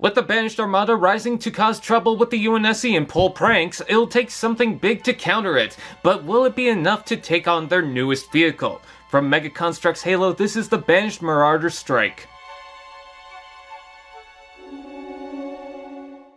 With the Banished Armada rising to cause trouble with the UNSC and pull pranks, it'll take something big to counter it, but will it be enough to take on their newest vehicle? From Mega Construx Halo, this is the Banished Marauder Strike.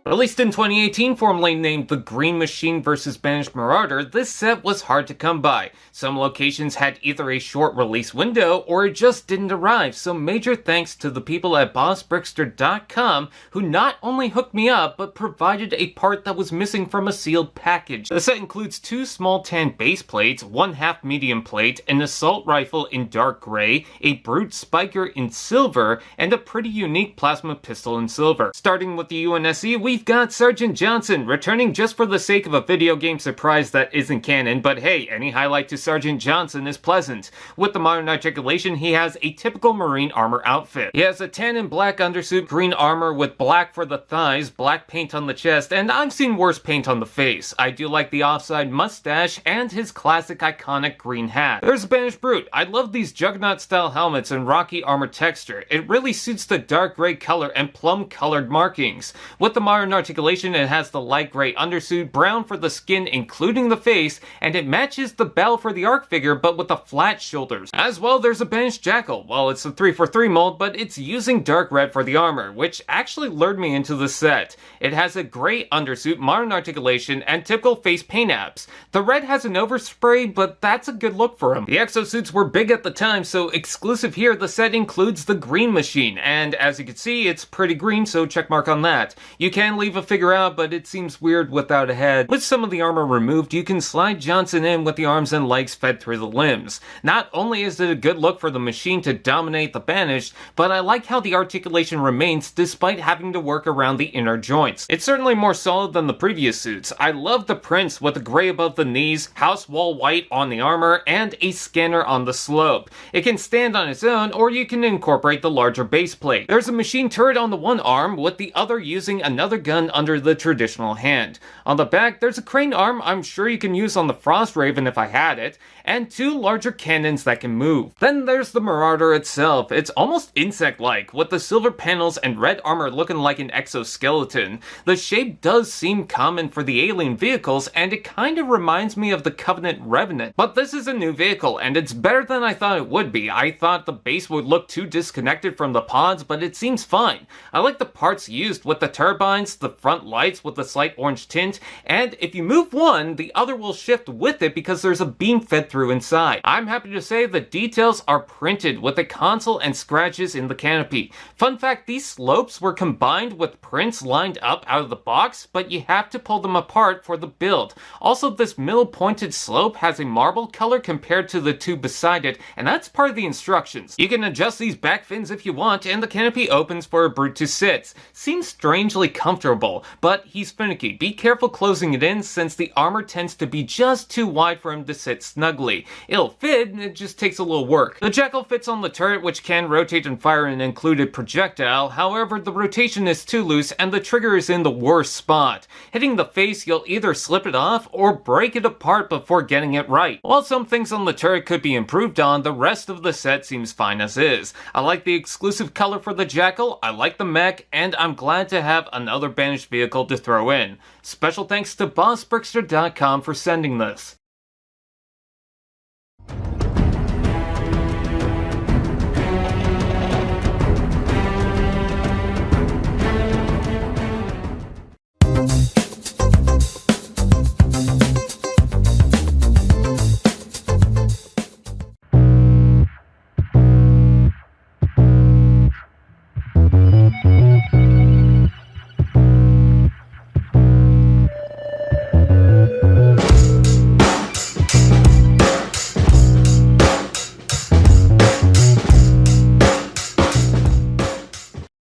Released in 2018, formerly named the Green Machine vs. Banished Marauder, this set was hard to come by. Some locations had either a short release window or it just didn't arrive, so major thanks to the people at bossbrickster.com who not only hooked me up, but provided a part that was missing from a sealed package. The set includes 2 small tan base plates, 1 half medium plate, an assault rifle in dark gray, a brute spiker in silver, and a pretty unique plasma pistol in silver. Starting with the UNSC, we've got Sergeant Johnson, returning just for the sake of a video game surprise that isn't canon, but hey, any highlight to Sergeant Johnson is pleasant. With the modern articulation, he has a typical Marine armor outfit. He has a tan and black undersuit, green armor with black for the thighs, black paint on the chest, and I've seen worse paint on the face. I do like the offside mustache and his classic iconic green hat. There's a Banished Brute. I love these Juggernaut style helmets and rocky armor texture. It really suits the dark gray color and plum colored markings. With the modern articulation, it has the light gray undersuit, brown for the skin including the face, and it matches the bell for the arc figure but with the flat shoulders. As well, there's a Banished Jackal. Well, it's a 343 mold, but it's using dark red for the armor, which actually lured me into the set. It has a gray undersuit, modern articulation, and typical face paint apps. The red has an overspray, but that's a good look for him. The exosuits were big at the time, so exclusive here, the set includes the Green Machine, and as you can see, it's pretty green, so checkmark on that. You can leave a figure out, but it seems weird without a head. With some of the armor removed, you can slide Johnson in with the arms and legs fed through the limbs. Not only is it a good look for the machine to dominate the Banished, but I like how the articulation remains despite having to work around the inner joints. It's certainly more solid than the previous suits. I love the prints with the gray above the knees, house wall white on the armor, and a scanner on the slope. It can stand on its own, or you can incorporate the larger base plate. There's a machine turret on the one arm, with the other using another gun under the traditional hand. On the back, there's a crane arm I'm sure you can use on the Frost Raven if I had it, and 2 larger cannons that can move. Then there's the Marauder itself. It's almost insect-like, with the silver panels and red armor looking like an exoskeleton. The shape does seem common for the alien vehicles, and it kind of reminds me of the Covenant Revenant. But this is a new vehicle, and it's better than I thought it would be. I thought the base would look too disconnected from the pods, but it seems fine. I like the parts used with the turbines, the front lights with the slight orange tint, and if you move one, the other will shift with it because there's a beam fed through inside. I'm happy to say the details are printed with the console and scratches in the canopy. Fun fact, these slopes were combined with prints lined up out of the box, but you have to pull them apart for the build. Also, this middle pointed slope has a marble color compared to the 2 beside it, and that's part of the instructions. You can adjust these back fins if you want, and the canopy opens for a Brute to sit. Seems strangely comfortable, but he's finicky. Be careful closing it in since the armor tends to be just too wide for him to sit snugly. It'll fit, it just takes a little work. The Jackal fits on the turret, which can rotate and fire an included projectile. However, the rotation is too loose and the trigger is in the worst spot. Hitting the face, you'll either slip it off or break it apart before getting it right. While some things on the turret could be improved on, the rest of the set seems fine as is. I like the exclusive color for the Jackal, I like the mech, and I'm glad to have another Banished vehicle to throw in. Special thanks to bossbrickster.com for sending this.